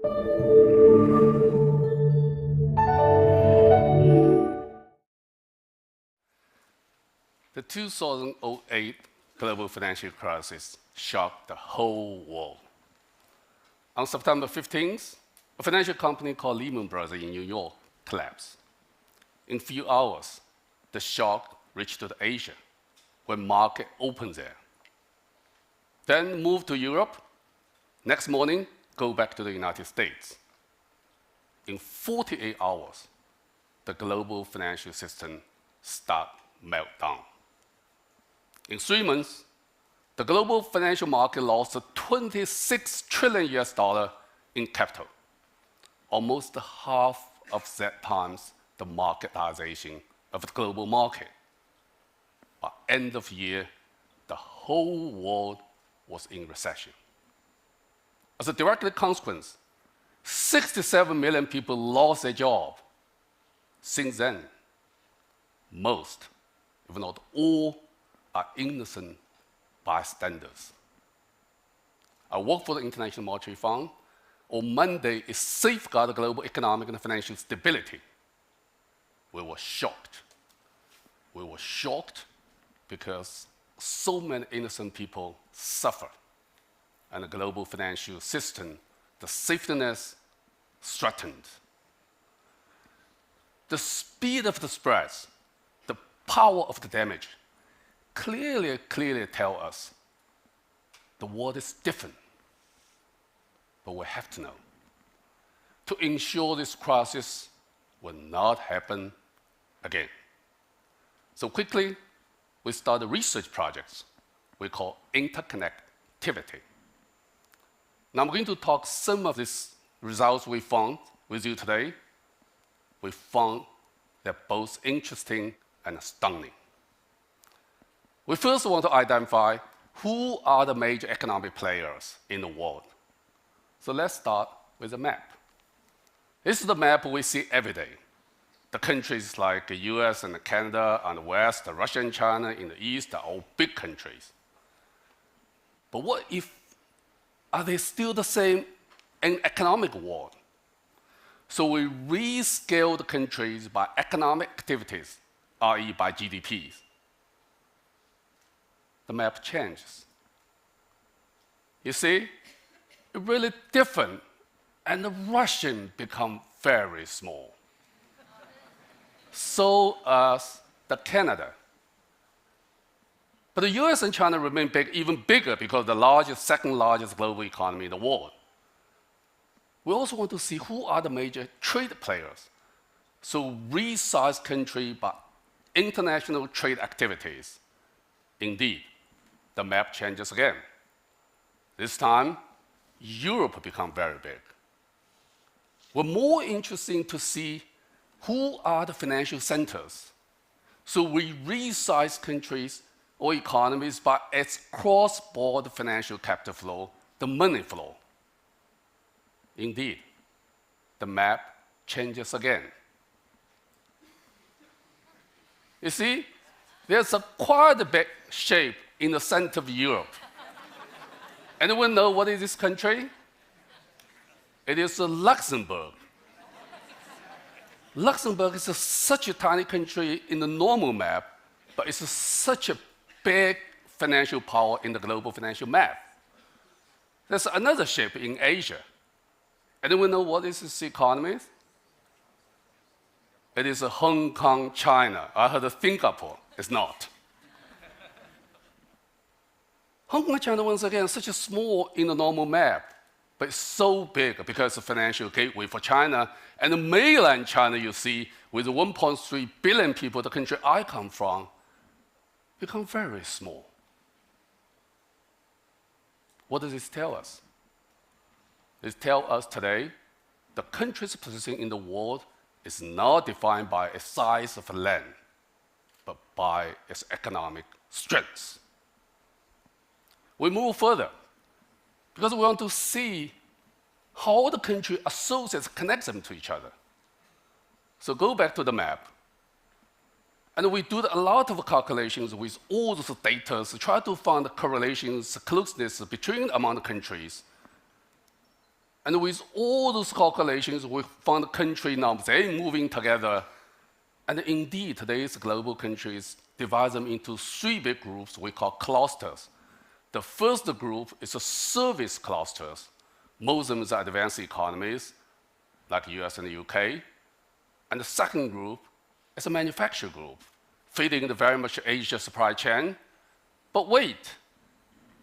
The 2008 global financial crisis shocked the whole world. On September 15th, a financial company called Lehman Brothers in New York collapsed. In a few hours, the shock reached to Asia, where market opened there. Then moved to Europe. Next morning, go back to the United States. In 48 hours, the global financial system started meltdown. In 3 months, the global financial market lost 26 trillion US dollar in capital, almost half of that times the marketization of the global market. By end of year, the whole world was in recession. As a direct consequence, 67 million people lost their job. Since then, most, if not all, are innocent bystanders. I work for the International Monetary Fund. On Monday, it safeguarded global economic and financial stability. We were shocked. We were shocked because so many innocent people suffer, and the global financial system, the safety net, threatened. The speed of the spreads, the power of the damage, clearly tell us the world is different. But we have to know to ensure this crisis will not happen again. So quickly, we started research projects we call Interconnectivity. Now I'm going to talk some of these results we found with you today. We found they're both interesting and stunning. We first want to identify who are the major economic players in the world. So let's start with a map. This is the map we see every day. The countries like the US and Canada on the west, Russia and China in the east are all big countries. But what if, are they still the same in economic world? So we rescale the countries by economic activities, i.e. by GDPs. The map changes. You see, it's really different, and the Russian become very small. So as the Canada. But the US and China remain big, even bigger because the largest, second largest global economy in the world. We also want to see who are the major trade players. So resize country by international trade activities. Indeed, the map changes again. This time, Europe becomes very big. We're more interested to see who are the financial centers. So we resize countries or economies by its cross-border financial capital flow, the money flow. Indeed, the map changes again. You see, there's a quite a big shape in the center of Europe. Anyone know what is this country? It is Luxembourg. Luxembourg is such a tiny country in the normal map, but it's such a big financial power in the global financial map. There's another shape in Asia. Anyone know what is this economy? It is Hong Kong, China. I heard of Singapore. It's not. Hong Kong, China, once again, such a small in the normal map, but it's so big because of financial gateway for China. And the mainland China, you see, with 1.3 billion people, the country I come from, become very small. What does this tell us? It tells us today the country's position in the world is not defined by its size of land, but by its economic strength. We move further because we want to see how the country associates, connects them to each other. So go back to the map. And we do a lot of calculations with all those data to try to find the correlations, closeness between among the countries. And with all those calculations, we found country numbers, they moving together. And indeed, today's global countries divide them into three big groups we call clusters. The first group is the service clusters. Most of them are advanced economies, like US and the UK. And the second group is a manufacturer group, fitting the very much Asia supply chain. But wait,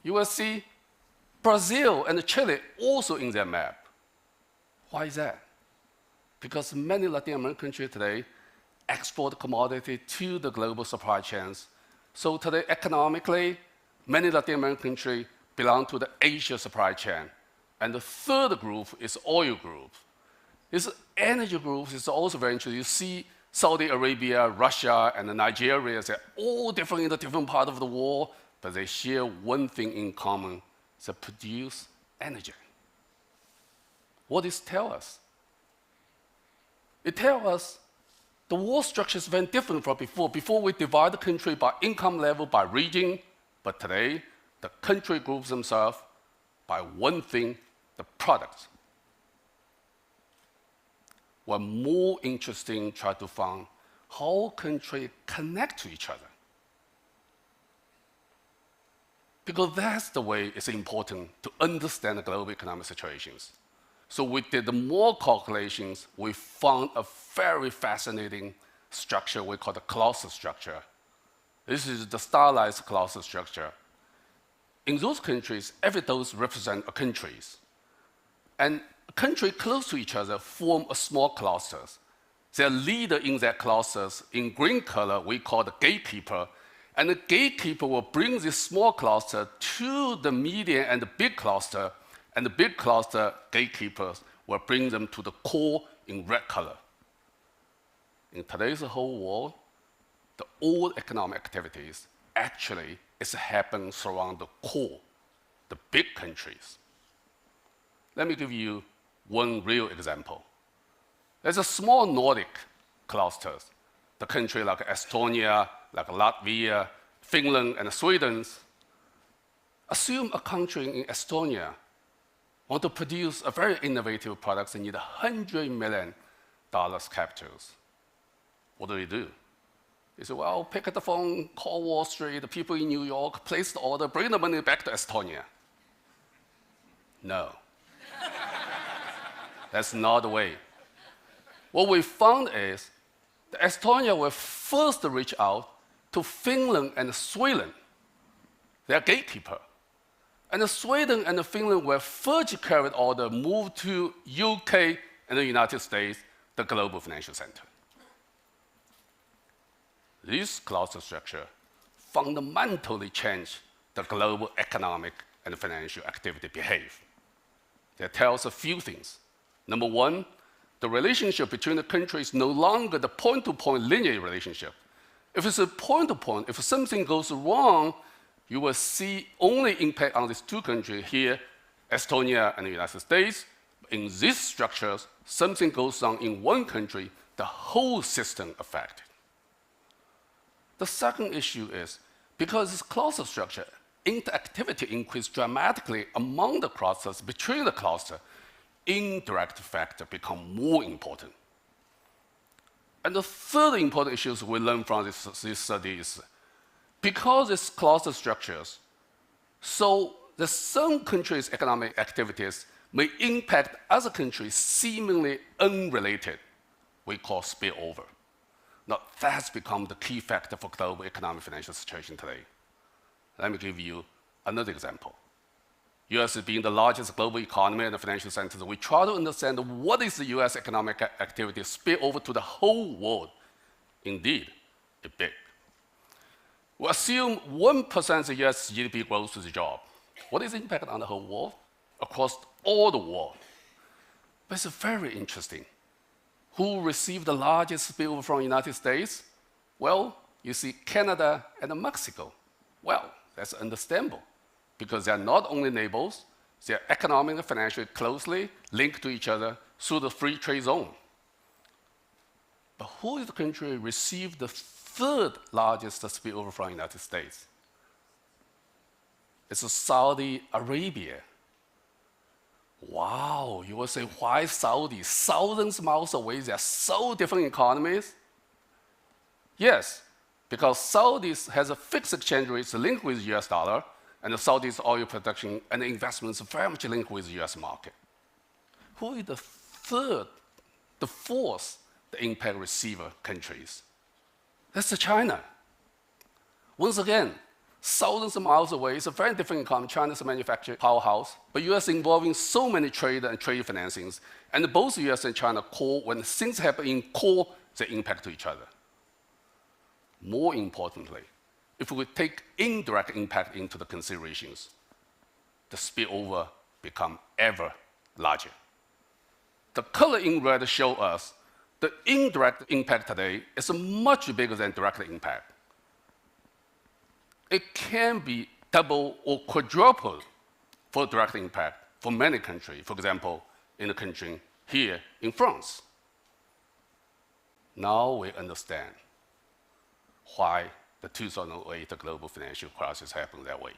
you will see Brazil and Chile also in their map. Why is that? Because many Latin American countries today export commodity to the global supply chains. So today, economically, many Latin American countries belong to the Asia supply chain. And the third group is oil group. This energy group is also very interesting. You see Saudi Arabia, Russia, and Nigeria, they're all different in the different part of the world, but they share one thing in common: they produce energy. What does it tell us? It tells us the world structure is very different from before. Before, we divide the country by income level, by region, but today, the country groups themselves by one thing: the product. We're more interested in trying to find how countries connect to each other. Because that's the way it's important to understand the global economic situations. So we did more calculations. We found a very fascinating structure we call the cluster structure. This is the stylized cluster structure. In those countries, every dose represents a countries. And countries close to each other form a small clusters. Their leader in their clusters, in green color, we call the gatekeeper. And the gatekeeper will bring this small cluster to the medium and the big cluster, and the big cluster gatekeepers will bring them to the core in red color. In today's whole world, the all economic activities actually is happening around the core, the big countries. Let me give you one real example. There's a small Nordic clusters, the country like Estonia, like Latvia, Finland, and Sweden. Assume a country in Estonia want to produce a very innovative product and need $100 million capitals. What do? They say, well, pick up the phone, call Wall Street, the people in New York, place the order, bring the money back to Estonia. No. That's not the way. What we found is that Estonia will first reach out to Finland and Sweden, their gatekeeper. And Sweden and Finland will first carry the order, move to UK and the United States, the global financial center. This cluster structure fundamentally changed the global economic and financial activity behavior. It tells a few things. Number one, the relationship between the countries is no longer the point-to-point linear relationship. If it's a point-to-point, if something goes wrong, you will see only impact on these two countries here, Estonia and the United States. In these structures, something goes wrong in one country, the whole system affected. The second issue is, because this cluster structure, interactivity increased dramatically among the clusters, between the clusters, indirect factors become more important. And the third important issue we learned from this study is, because these cluster structures, so that some countries' economic activities may impact other countries seemingly unrelated, we call spillover. Now, that's become the key factor for global economic financial situation today. Let me give you another example. US being the largest global economy and the financial centers, we try to understand what is the US economic activity spill over to the whole world. Indeed, it's big. We assume 1% of US GDP grows to the job. What is the impact on the whole world? Across all the world. But it's very interesting. Who received the largest spillover from the United States? Well, you see Canada and Mexico. Well, that's understandable, because they are not only neighbors, they are economically and financially closely linked to each other through the free trade zone. But who is the country received the third largest spillover from the United States? It's Saudi Arabia. Wow, you will say, why Saudi? Thousands of miles away, they are so different economies. Yes, because Saudi has a fixed exchange rate linked with US dollar, and the Saudi's oil production and investments are very much linked with the US market. Who is the third, the fourth, the impact receiver countries? That's China. Once again, thousands of miles away, it's a very different economy. China's a manufacturing powerhouse, but US involving so many trade and trade financings, and both US and China core, when things happen in core, they impact to each other. More importantly, if we take indirect impact into the considerations, the spillover become ever larger. The color in red show us the indirect impact today is much bigger than direct impact. It can be double or quadruple for direct impact for many countries. For example, in a country here in France. Now we understand why the 2008 global financial crisis happened that way.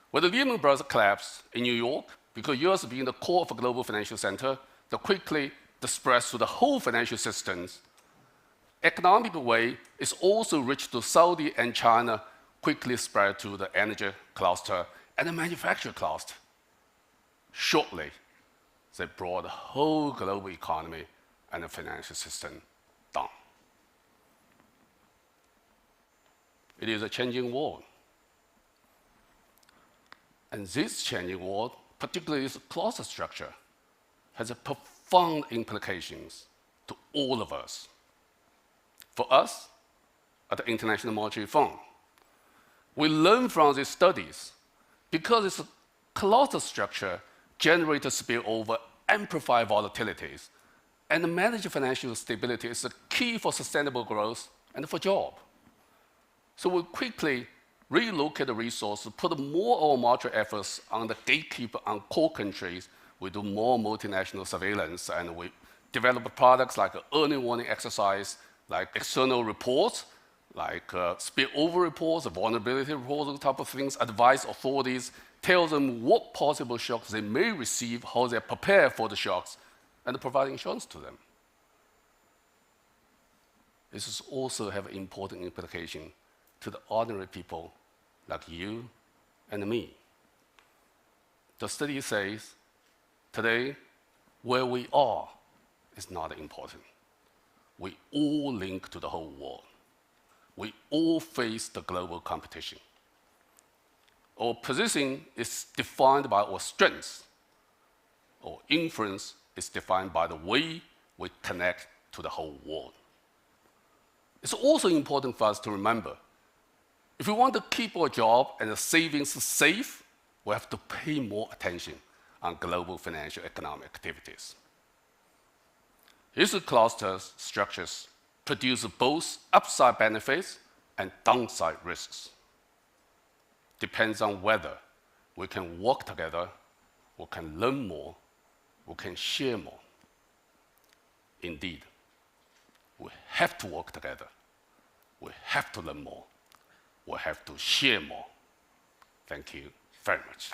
When the Lehman Brothers collapsed in New York, because US being the core of a global financial center, the quickly spread to the whole financial systems. Economic way is also reached to Saudi and China, quickly spread to the energy cluster and the manufacturing cluster. Shortly, they brought the whole global economy and the financial system down. It is a changing world. And this changing world, particularly its cluster structure, has a profound implications to all of us. For us, at the International Monetary Fund, we learn from these studies because its cluster structure generates spillover, amplify volatilities, and manage financial stability is the key for sustainable growth and for job. So we quickly relocate the resources, put more of our monetary efforts on the gatekeeper on core countries. We do more multinational surveillance, and we develop products like early warning exercise, like external reports, like spillover reports, vulnerability reports, those type of things, advise authorities, tell them what possible shocks they may receive, how they prepare for the shocks, and provide insurance to them. This is also have an important implication to the ordinary people like you and me. The study says, today, where we are is not important. We all link to the whole world. We all face the global competition. Our position is defined by our strengths. Our influence is defined by the way we connect to the whole world. It's also important for us to remember, if we want to keep our job and the savings safe, we have to pay more attention on global financial economic activities. These cluster structures produce both upside benefits and downside risks. Depends on whether we can work together, we can learn more, we can share more. Indeed, we have to work together, we have to learn more, we have to share more. Thank you very much.